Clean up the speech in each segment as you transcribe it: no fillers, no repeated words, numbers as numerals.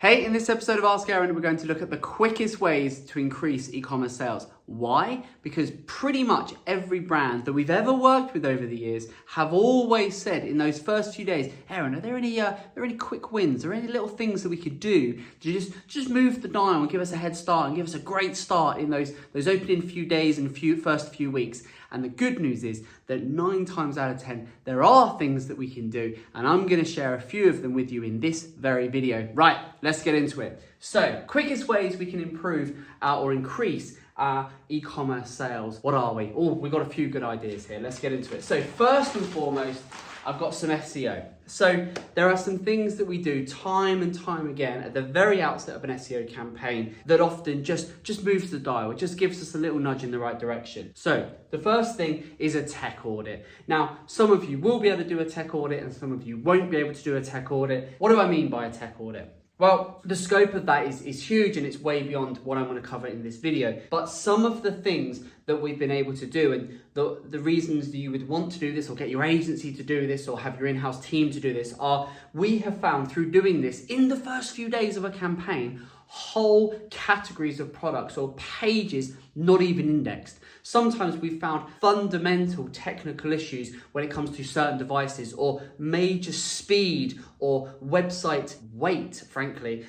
Hey, in this episode of Ask Aaron, we're going to look at the quickest ways to increase e-commerce sales. Why? Because pretty much every brand that we've ever worked with over the years have always said in those first few days, Aaron, are there any quick wins or any little things that we could do to just move the dial and give us a head start and give us a great start in those opening few days and first few weeks? And the good news is that 9 times out of 10, there are things that we can do. And I'm going to share a few of them with you in this very video. Right, let's get into it. So, quickest ways we can improve or increase our e-commerce sales. What are we? Oh, we've got a few good ideas here. Let's get into it. So first and foremost, I've got some SEO. So there are some things that we do time and time again at the very outset of an SEO campaign that often just moves the dial. It just gives us a little nudge in the right direction. So the first thing is a tech audit. Now, some of you will be able to do a tech audit and some of you won't be able to do a tech audit. What do I mean by a tech audit? Well, the scope of that is huge and it's way beyond what I'm going to cover in this video. But some of the things that we've been able to do and the reasons that you would want to do this or get your agency to do this or have your in-house team to do this are we have found through doing this in the first few days of a campaign, whole categories of products or pages not even indexed. Sometimes we've found fundamental technical issues when it comes to certain devices or major speed or website weight, frankly,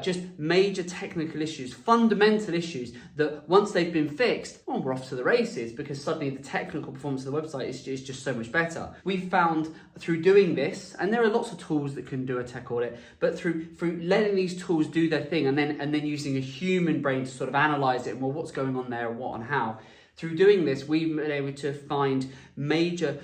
just major technical issues, fundamental issues that once they've been fixed, well, we're off to the races because suddenly the technical performance of the website is just so much better. We've found through doing this, and there are lots of tools that can do a tech audit, but through letting these tools do their thing and then using a human brain to sort of analyze it and well, what's going on there, what and how. Through doing this, we've been able to find major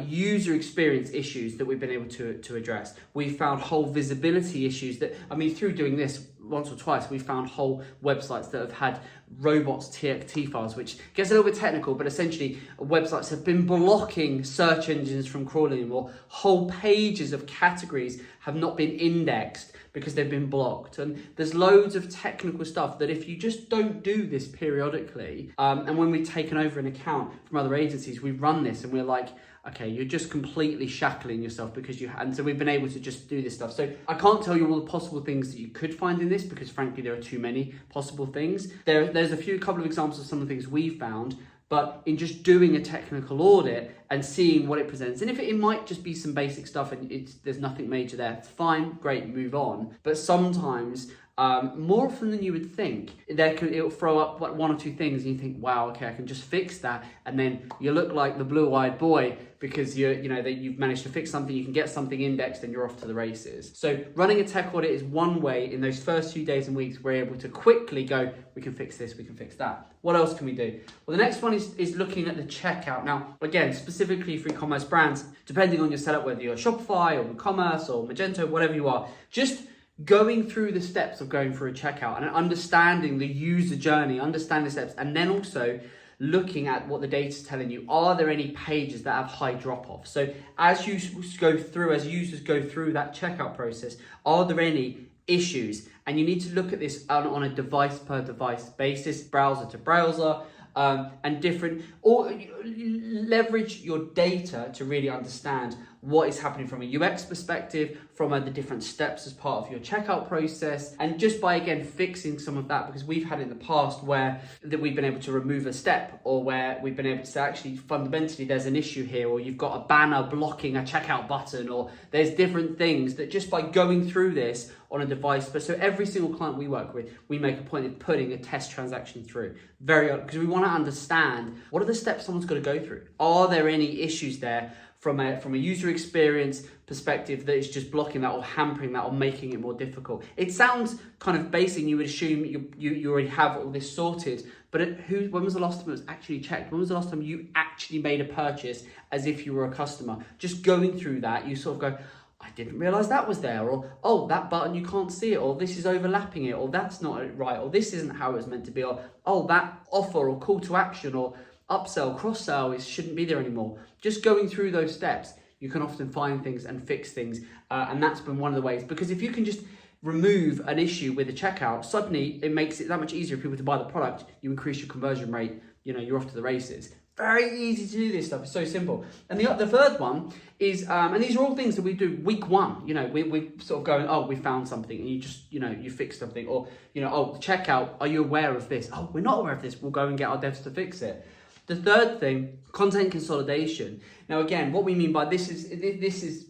user experience issues that we've been able to address. We've found whole visibility issues through doing this once or twice, we've found whole websites that have had robots.txt files, which gets a little bit technical, but essentially websites have been blocking search engines from crawling or whole pages of categories have not been indexed because they've been blocked. And there's loads of technical stuff that if you just don't do this periodically, and when we've taken over an account from other agencies, we've run this and we're like, okay, you're just completely shackling yourself and so we've been able to just do this stuff. So I can't tell you all the possible things that you could find in this because frankly, there are too many possible things. There's a couple of examples of some of the things we found, but in just doing a technical audit and seeing what it presents, and if it might just be some basic stuff and there's nothing major there, fine, great, move on. But sometimes, more often than you would think, it'll throw up like 1 or 2 things and you think, wow, okay, I can just fix that. And then you look like the blue-eyed boy because that you've managed to fix something, you can get something indexed and you're off to the races. So running a tech audit is one way in those first few days and weeks we're able to quickly go, we can fix this, we can fix that. What else can we do? Well, the next one is looking at the checkout. Now, again, specifically for e-commerce brands, depending on your setup, whether you're Shopify or WooCommerce or Magento, whatever you are, just going through the steps of going through a checkout and understanding the user journey, understand the steps, and then also looking at what the data is telling you. Are there any pages that have high drop-off? So as users go through that checkout process, are there any issues? And you need to look at this on a device per device basis, browser to browser, and different, or leverage your data to really understand what is happening from a UX perspective, from the different steps as part of your checkout process, and just by again fixing some of that, because we've had in the past where that we've been able to remove a step, or where we've been able to say actually fundamentally there's an issue here, or you've got a banner blocking a checkout button, or there's different things that just by going through this on a device. But so every single client we work with, we make a point of putting a test transaction through because we want to understand what are the steps someone's got to go through. Are there any issues there from a user experience perspective that is just blocking that or hampering that or making it more difficult? It sounds kind of basic. You would assume you already have all this sorted, but when was the last time it was actually checked? When was the last time you actually made a purchase as if you were a customer? Just going through that, you sort of go, I didn't realize that was there, or oh, that button you can't see it, or this is overlapping it, or that's not right, or this isn't how it was meant to be, or oh, that offer or call to action or upsell, cross-sell shouldn't be there anymore. Just going through those steps, you can often find things and fix things, and that's been one of the ways. Because if you can just remove an issue with a checkout, suddenly it makes it that much easier for people to buy the product. You increase your conversion rate, you're off to the races. Very easy to do this stuff. It's so simple. And the third one is, and these are all things that we do week one. You know, we sort of going, oh, we found something, and you just, you know, you fix something, or, you know, oh, checkout, are you aware of this? Oh, we're not aware of this. We'll go and get our devs to fix it. The third thing, content consolidation. Now, again, what we mean by this is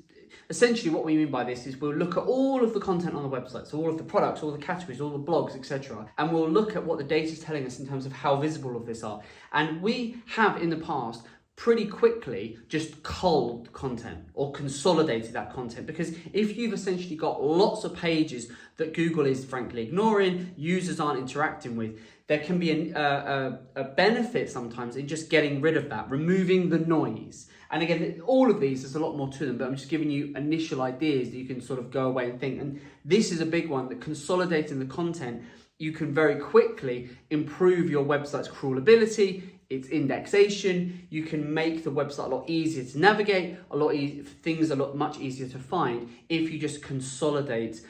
essentially what we mean by this is we'll look at all of the content on the website, so all of the products, all the categories, all the blogs, etc. And we'll look at what the data is telling us in terms of how visible of this are. And we have in the past pretty quickly just culled content or consolidated that content, because if you've essentially got lots of pages that Google is frankly ignoring, users aren't interacting with, there can be a benefit sometimes in just getting rid of that, removing the noise. And again, all of these, there's a lot more to them, but I'm just giving you initial ideas that you can sort of go away and think. And this is a big one, that consolidating the content, you can very quickly improve your website's crawlability, its indexation. You can make the website a lot easier to navigate, things much easier to find if you just consolidate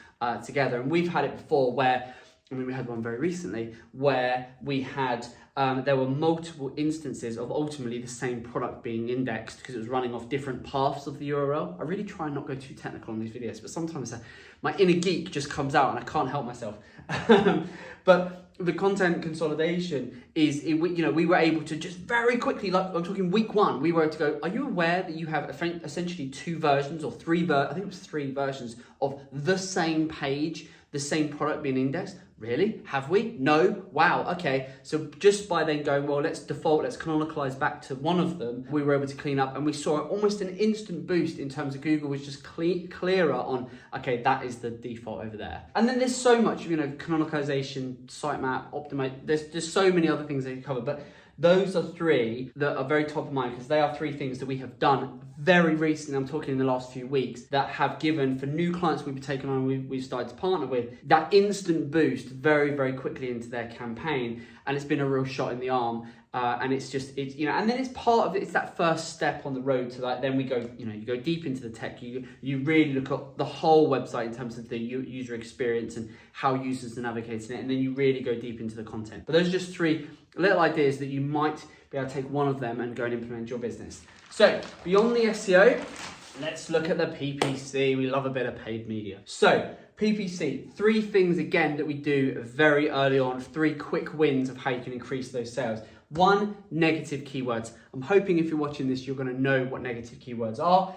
together. And we've had it before where, I mean, we had one very recently where we had, there were multiple instances of ultimately the same product being indexed because it was running off different paths of the URL. I really try not to go too technical on these videos, but sometimes my inner geek just comes out and I can't help myself. But the content consolidation is, we were able to just very quickly, like I'm talking week one, we were able to go, are you aware that you have essentially two versions or I think it was three versions of the same page, the same product being indexed? Really? Have we? No? Wow, okay. So just by then going, well, let's canonicalize back to one of them, we were able to clean up, and we saw almost an instant boost in terms of Google was just clearer on, okay, that is the default over there. And then there's so much, canonicalization, sitemap, optimize, there's so many other things that you cover, but those are three that are very top of mind because they are three things that we have done very recently, I'm talking in the last few weeks, that have given, for new clients we've taken on, we've started to partner with, that instant boost very, very quickly into their campaign. And it's been a real shot in the arm. And it's and then it's part of it, it's that first step on the road to that. Then we go, you go deep into the tech, you really look at the whole website in terms of the user experience and how users are navigating it. And then you really go deep into the content. But those are just three little ideas that you might be able to take one of them and go and implement your business. So beyond the SEO, let's look at the PPC. We love a bit of paid media. So PPC, three things again that we do very early on, three quick wins of how you can increase those sales. One, negative keywords. I'm hoping if you're watching this, you're going to know what negative keywords are.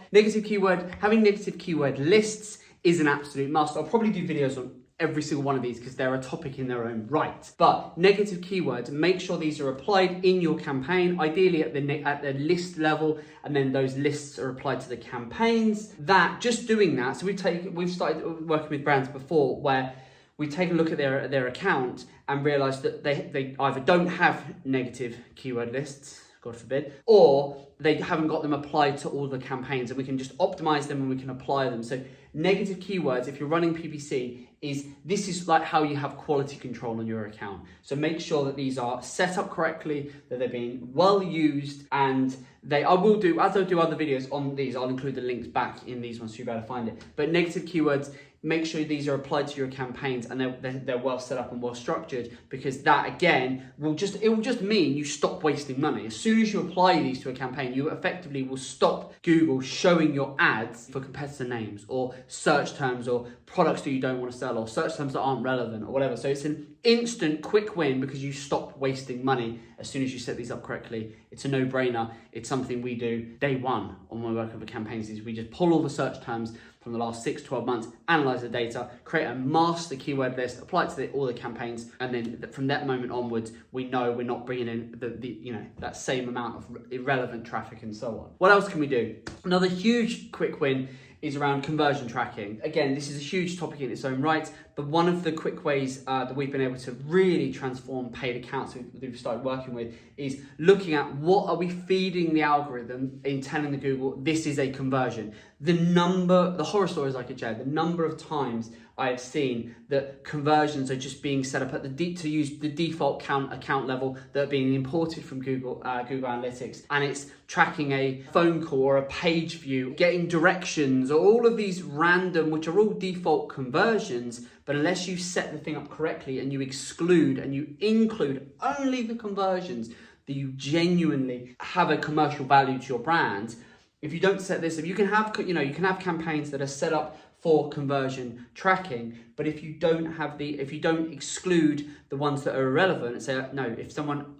Having negative keyword lists is an absolute must. I'll probably do videos on every single one of these because they're a topic in their own right. But negative keywords, make sure these are applied in your campaign, ideally at the list level, and then those lists are applied to the campaigns. Just doing that, so we've started working with brands before where we take a look at their account and realize that they either don't have negative keyword lists, God forbid, or they haven't got them applied to all the campaigns, and we can just optimize them and we can apply them. So negative keywords, if you're running PPC, this is like how you have quality control on your account. So make sure that these are set up correctly, that they're being well used, and I will do, as I do other videos on these, I'll include the links back in these ones so you'll be able to find it. But negative keywords, make sure these are applied to your campaigns and they're well set up and well structured, because that again will just mean you stop wasting money. As soon as you apply these to a campaign, you effectively will stop Google showing your ads for competitor names or search terms or products that you don't want to sell or search terms that aren't relevant or whatever. So it's an instant quick win because you stop wasting money as soon as you set these up correctly. It's a no-brainer. It's something we do day one on my work over campaigns. Is we just pull all the search terms from the last 6-12 months, analyze the data, create a master keyword list, apply it to all the campaigns, and then from that moment onwards, we know we're not bringing in that same amount of irrelevant traffic and so on. What else can we do? Another huge quick win is around conversion tracking. Again, this is a huge topic in its own right, but one of the quick ways that we've been able to really transform paid accounts we've started working with is looking at what are we feeding the algorithm in telling the Google this is a conversion. The horror stories I could share, the number of times I have seen that conversions are just being set up at to use the default account level that are being imported from Google Analytics, and it's tracking a phone call or a page view, getting directions, or all of these random, which are all default conversions. But unless you set the thing up correctly and you exclude and you include only the conversions that you genuinely have a commercial value to your brand, if you don't set this up, you can have campaigns that are set up for conversion tracking, but if you don't exclude the ones that are irrelevant and say, no, if someone,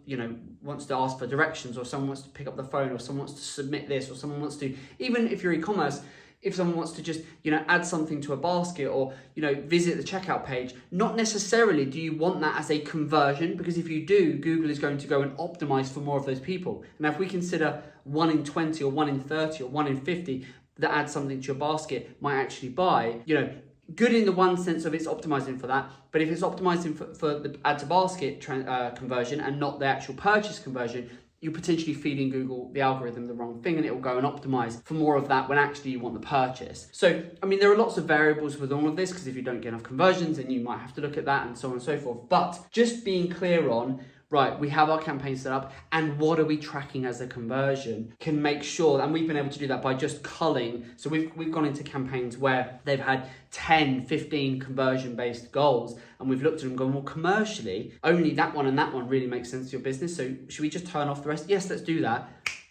wants to ask for directions, or someone wants to pick up the phone, or someone wants to submit this, or someone wants to, even if you're e-commerce, if someone wants to just, add something to a basket, or, visit the checkout page, not necessarily do you want that as a conversion, because if you do, Google is going to go and optimize for more of those people. Now, if we consider 1 in 20 or 1 in 30 or 1 in 50 that add something to your basket might actually buy, good in the one sense of it's optimizing for that, but if it's optimizing for the add to basket conversion and not the actual purchase conversion, you're potentially feeding Google, the algorithm, the wrong thing, and it will go and optimize for more of that when actually you want the purchase. So, there are lots of variables with all of this, because if you don't get enough conversions, then you might have to look at that and so on and so forth. But just being clear on, right, we have our campaign set up, and what are we tracking as a conversion can make sure, and we've been able to do that by just culling. So we've gone into campaigns where they've had 10, 15 conversion-based goals, and we've looked at them and gone, well, commercially, only that one and that one really makes sense to your business, so should we just turn off the rest? Yes, let's do that.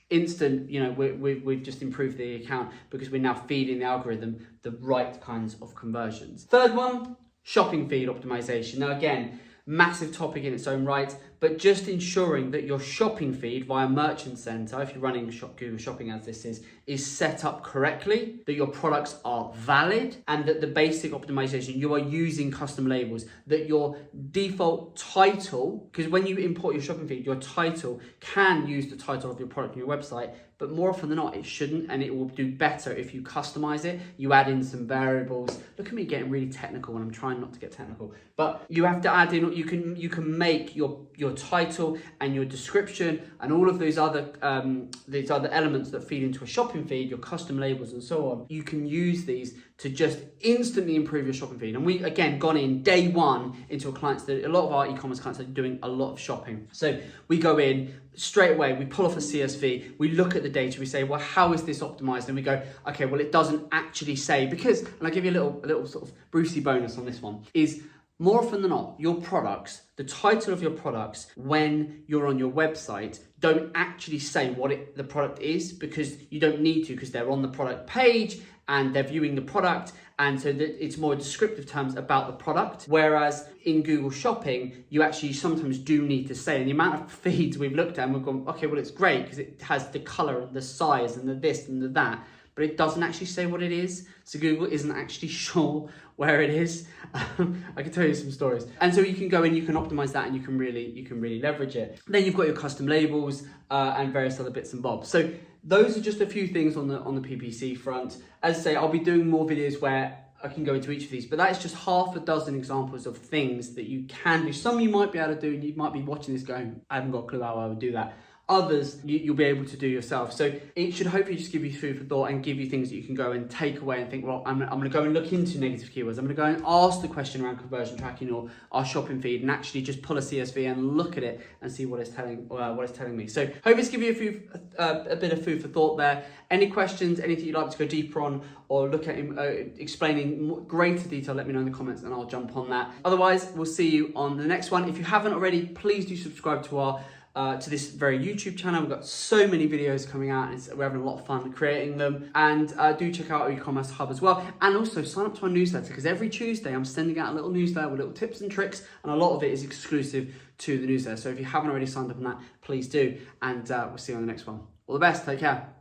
Instant, we've just improved the account because we're now feeding the algorithm the right kinds of conversions. Third one, shopping feed optimization. Now, again, massive topic in its own right, but just ensuring that your shopping feed via Merchant Center, if you're running Google Shopping as this is set up correctly, that your products are valid, and that the basic optimization, you are using custom labels, that your default title, because when you import your shopping feed, your title can use the title of your product on your website, but more often than not, it shouldn't, and it will do better if you customize it. You add in some variables. Look at me getting really technical when I'm trying not to get technical, but you have to add in, you can make your title and your description and all of those other elements that feed into a shopping feed, your custom labels and so on. You can use these to just instantly improve your shopping feed. And we, again, gone in day one into a lot of our e-commerce clients are doing a lot of shopping. So we go in straight away, we pull off a CSV, we look at the data, we say, well, how is this optimized? And we go, okay, well, it doesn't actually say, because, and I'll give you a little sort of Brucey bonus on this one, is more often than not, your products, the title of your products, when you're on your website, don't actually say what the product is, because you don't need to, because they're on the product page and they're viewing the product, and so that it's more descriptive terms about the product. Whereas in Google Shopping, you actually sometimes do need to say, and the amount of feeds we've looked at and we've gone, okay, well, it's great because it has the color and the size and the this and the that, but it doesn't actually say what it is. So Google isn't actually sure where it is. I can tell you some stories. And so you can go in, you can optimize that, and you can really leverage it. Then you've got your custom labels and various other bits and bobs. So those are just a few things on the PPC front. As I say, I'll be doing more videos where I can go into each of these, but that is just half a dozen examples of things that you can do. Some you might be able to do, and you might be watching this going, I haven't got a clue how I would do that. Others you'll be able to do yourself. So it should hopefully just give you food for thought and give you things that you can go and take away and think, well, I'm going to go and look into negative keywords. I'm going to go and ask the question around conversion tracking or our shopping feed, and actually just pull a CSV and look at it and see what it's telling me. So hope it's given you a bit of food for thought there. Any questions, anything you'd like to go deeper on or look at explaining greater detail, let me know in the comments and I'll jump on that. Otherwise, we'll see you on the next one. If you haven't already, please do subscribe to our to this very YouTube channel. We've got so many videos coming out, and we're having a lot of fun creating them. And do check out our e-commerce hub as well, and also sign up to our newsletter, because every Tuesday I'm sending out a little newsletter with little tips and tricks, and a lot of it is exclusive to the newsletter. So if you haven't already signed up on that, please do, and we'll see you on the next one. All the best, take care.